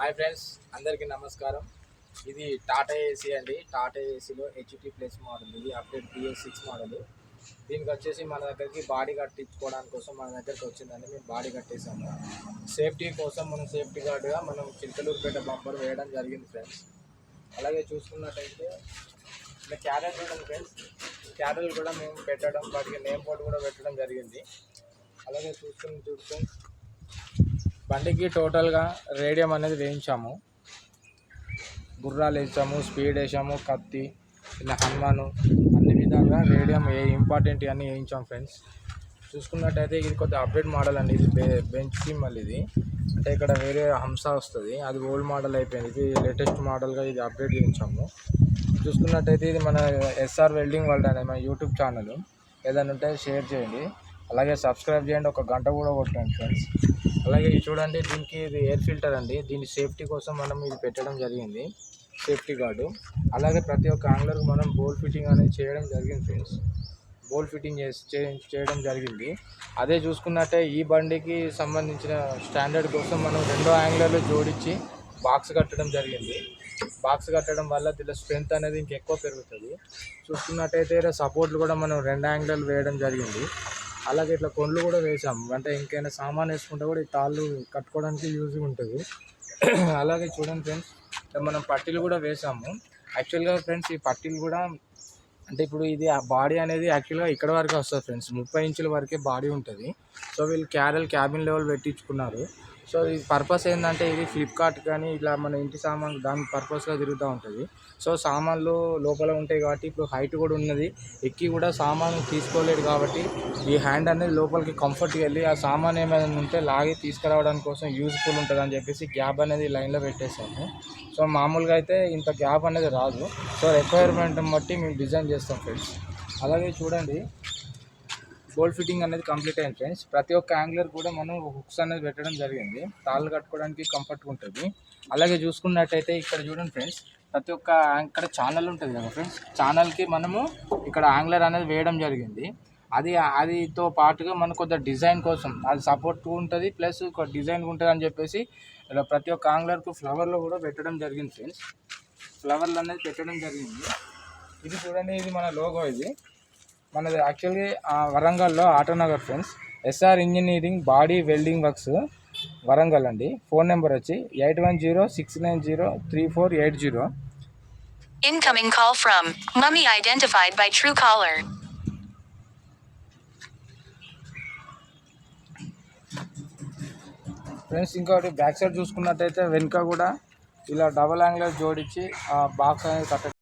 Hi friends, అందరికీ నమస్కారం. ఇది టాటా ఏసీ అండి. టాటా ఏసీలో హెచ్టీ ప్లస్ మోడల్. ఇది అప్డేట్ BS6 మోడల్. దీనికి వచ్చేసి మన దగ్గరికి బాడీ కట్టించుకోవడానికి కోసం మన దగ్గరికి వచ్చిందండి. మేము బాడీ కట్టేసాము. సేఫ్టీ కోసం మనం సేఫ్టీ గార్డ్గా మనం చిలకలూరుపేట బంపర్ వేయడం జరిగింది ఫ్రెండ్స్. అలాగే చూసుకున్నట్టయితే ఇలా క్యారెల్ చూడండి ఫ్రెండ్స్. క్యారెల్ కూడా మేము పెట్టడం, వాటికి నేమ్ బోర్డు కూడా పెట్టడం జరిగింది. అలాగే చూస్తే బండికి టోటల్గా రేడియం అనేది వేయించాము, గుర్రాలు వేసాము, స్పీడ్ వేసాము, కత్తి, ఇలా హనుమాను, అన్ని విధాలుగా రేడియం ఇంపార్టెంట్ అన్నీ వేయించాము ఫ్రెండ్స్. చూసుకున్నట్టయితే ఇది కొద్దిగా అప్డేట్ మోడల్ అండి. ఇది బెంచ్ సిమ్మల్. ఇది అంటే ఇక్కడ వేరే హంస వస్తుంది, అది ఓల్డ్ మోడల్ అయిపోయింది. ఇది లేటెస్ట్ మోడల్గా ఇది అప్డేట్ చేయించాము. చూసుకున్నట్టయితే ఇది మన SR వెల్డింగ్ వరల్డ్ అనే మన యూట్యూబ్ ఛానల్. ఏదైనా ఉంటే షేర్ చేయండి, అలాగే సబ్స్క్రైబ్ చేయండి, ఒక గంట కూడా కొట్టండి ఫ్రెండ్స్. అలాగే ఇది చూడండి, దీనికి ఇది ఎయిర్ ఫిల్టర్ అండి. దీని సేఫ్టీ కోసం మనం ఇది పెట్టడం జరిగింది, సేఫ్టీ గార్డు. అలాగే ప్రతి ఒక్క యాంగ్లర్కి మనం బోల్ ఫిట్టింగ్ అనేది చేయడం జరిగింది ఫ్రెండ్స్. బోల్ ఫిట్టింగ్ చేయడం జరిగింది. అదే చూసుకున్నట్టే ఈ బండికి సంబంధించిన స్టాండర్డ్ కోసం మనం 2 యాంగ్లర్లు జోడించి బాక్స్ కట్టడం జరిగింది. బాక్స్ కట్టడం వల్ల దీని స్ట్రెంత్ అనేది ఇంకెక్కువ పెరుగుతుంది. చూసుకున్నట్టయితే సపోర్ట్లు కూడా మనం 2 యాంగ్లర్లు వేయడం జరిగింది. అలాగే ఇట్లా కొండ్లు కూడా వేసాము, అంటే ఇంకైనా సామాన్ వేసుకుంటే కూడా ఈ తాళ్ళు కట్టుకోవడానికి యూజ్గా ఉంటుంది. అలాగే చూడండి ఫ్రెండ్స్, మనం పట్టీలు కూడా వేసాము. యాక్చువల్గా ఫ్రెండ్స్ ఈ పట్టీలు కూడా అంటే ఇప్పుడు ఇది ఆ బాడీ అనేది యాక్చువల్గా ఇక్కడ వరకే వస్తుంది ఫ్రెండ్స్. 30 ఇంచుల వరకే బాడీ ఉంటుంది. సో వీళ్ళు క్యాబిన్ లెవెల్ పెట్టించుకున్నారు. సో ఈ పర్పస్ ఏంటంటే ఇది ఫ్లిప్కార్ట్ కానీ ఇలా మన ఇంటి సామాన్ దాని పర్పస్గా తిరుగుతూ ఉంటుంది. సో సామాన్లు లోపల ఉంటాయి కాబట్టి ఇప్పుడు హైట్ కూడా ఉన్నది, ఎక్కి కూడా సామాను తీసుకోలేడు కాబట్టి ఈ హ్యాండ్ అనేది లోపలికి కంఫర్ట్గా వెళ్ళి ఆ సామాన్ ఏమైనా ఉంటే లాగి తీసుకురావడానికి కోసం యూజ్ఫుల్ ఉంటుంది అని చెప్పేసి గ్యాప్ అనేది లైన్లో పెట్టేసాము. సో మామూలుగా అయితే ఇంత గ్యాప్ అనేది రాదు. సో రిక్వైర్మెంట్ బట్టి మేము డిజైన్ చేస్తాం ఫ్రెండ్స్. అలాగే చూడండి, బోల్ట్ ఫిట్టింగ్ అనేది కంప్లీట్ అయింది ఫ్రెండ్స్. ప్రతి ఒక్క యాంగ్లర్ కూడా మనం హుక్స్ అనేది పెట్టడం జరిగింది, తాళ్ళు కట్టుకోవడానికి కంఫర్ట్గా ఉంటుంది. అలాగే చూసుకున్నట్టయితే ఇక్కడ చూడండి ఫ్రెండ్స్, ప్రతి ఒక్క ఇక్కడ ఛానల్ ఉంటుంది కదా ఫ్రెండ్స్, ఛానల్కి మనము ఇక్కడ యాంగ్లర్ అనేది వేయడం జరిగింది. అదితో పాటుగా మనకు కొంత డిజైన్ కోసం అది సపోర్ట్ ఉంటుంది, ప్లస్ ఒక డిజైన్ ఉంటుంది అని చెప్పేసి ఇలా ప్రతి ఒక్క యాంగ్లర్కు ఫ్లవర్లో కూడా పెట్టడం జరిగింది ఫ్రెండ్స్. ఫ్లవర్లు అనేది పెట్టడం జరిగింది. ఇది చూడండి, ఇది మన లోగో. ఇది మనది యాక్చువల్గా వరంగల్లో Autonagar friends. SR engineering body welding works Warangal అండి. ఫోన్ నెంబర్ వచ్చి 8106903480. Incoming call from mummy identified by Truecaller. Friends ఇంకోటి బ్యాక్ సైడ్ చూసుకున్నట్టయితే వెనుక కూడా ఇలా డబల్ యాంగిల్ జోడించి బాక్స్ అనేది కట్ట